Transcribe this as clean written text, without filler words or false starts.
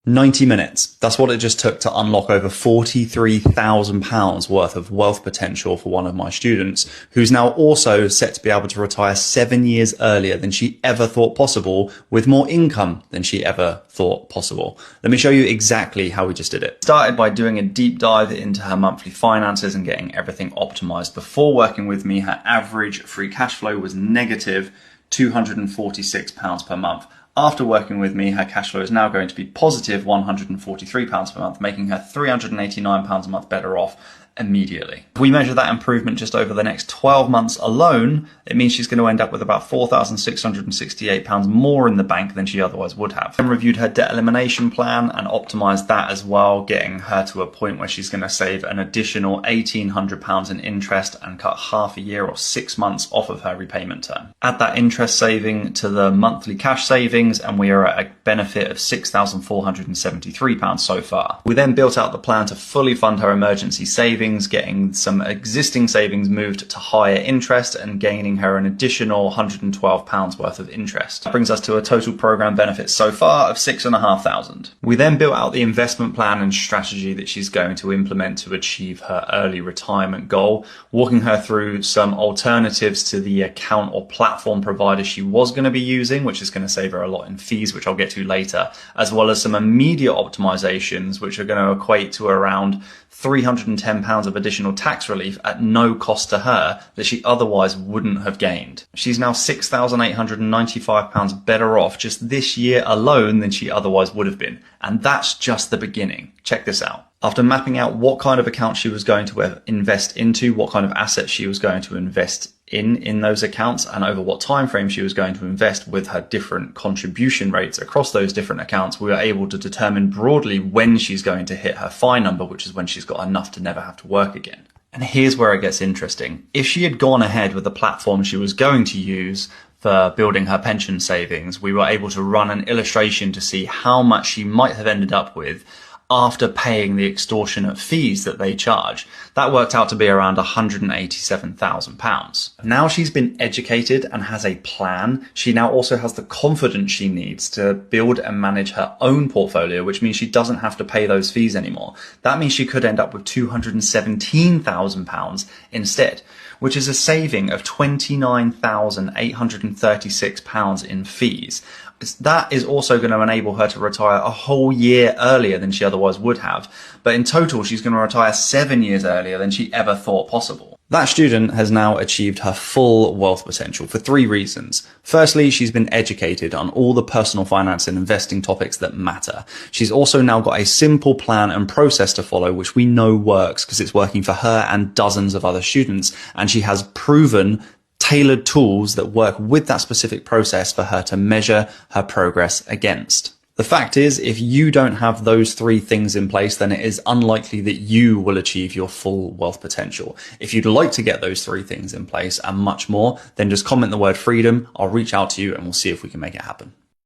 90 minutes. That's what it just took to unlock over £43,000 worth of wealth potential for one of my students, who's now also set to be able to retire 7 years earlier than she ever thought possible, with more income than she ever thought possible. Let me show you exactly how we just did it. Started by doing a deep dive into her monthly finances and getting everything optimized. Before working with me, her average free cash flow was negative £246 per month. After working with me, her cash flow is now going to be positive £143 per month, making her £389 a month better off immediately. If we measure that improvement just over the next 12 months alone, it means she's going to end up with about £4,668 more in the bank than she otherwise would have. Then reviewed her debt elimination plan and optimized that as well, getting her to a point where she's going to save an additional £1,800 in interest and cut half a year or 6 months off of her repayment term. Add that interest saving to the monthly cash savings and we are at a benefit of £6,473 so far. We then built out the plan to fully fund her emergency savings, getting some existing savings moved to higher interest and gaining her an additional £112 worth of interest. That brings us to a total program benefit so far of £6,500. We then built out the investment plan and strategy that she's going to implement to achieve her early retirement goal, walking her through some alternatives to the account or platform provider she was going to be using, which is going to save her a lot in fees, which I'll get to later, as well as some immediate optimizations, which are going to equate to around £310 of additional tax relief at no cost to her that she otherwise wouldn't have gained. She's now £6,895 better off just this year alone than she otherwise would have been. And that's just the beginning. Check this out. After mapping out what kind of account she was going to invest into, what kind of assets she was going to invest in those accounts, and over what time frame she was going to invest with her different contribution rates across those different accounts, we were able to determine broadly when she's going to hit her FI number, which is when she's got enough to never have to work again. And here's where it gets interesting. If she had gone ahead with the platform she was going to use for building her pension savings, we were able to run an illustration to see how much she might have ended up with after paying the extortionate fees that they charge. That worked out to be around £187,000. Now she's been educated and has a plan, she now also has the confidence she needs to build and manage her own portfolio, which means she doesn't have to pay those fees anymore. That means she could end up with £217,000 instead, which is a saving of £29,836 in fees. That is also going to enable her to retire a whole year earlier than she otherwise would have. But in total, she's going to retire 7 years earlier than she ever thought possible. That student has now achieved her full wealth potential for 3 reasons. Firstly, she's been educated on all the personal finance and investing topics that matter. She's also now got a simple plan and process to follow, which we know works because it's working for her and dozens of other students. And she has proven tailored tools that work with that specific process for her to measure her progress against. The fact is, if you don't have those 3 things in place, then it is unlikely that you will achieve your full wealth potential. If you'd like to get those 3 things in place and much more, then just comment the word freedom. I'll reach out to you and we'll see if we can make it happen.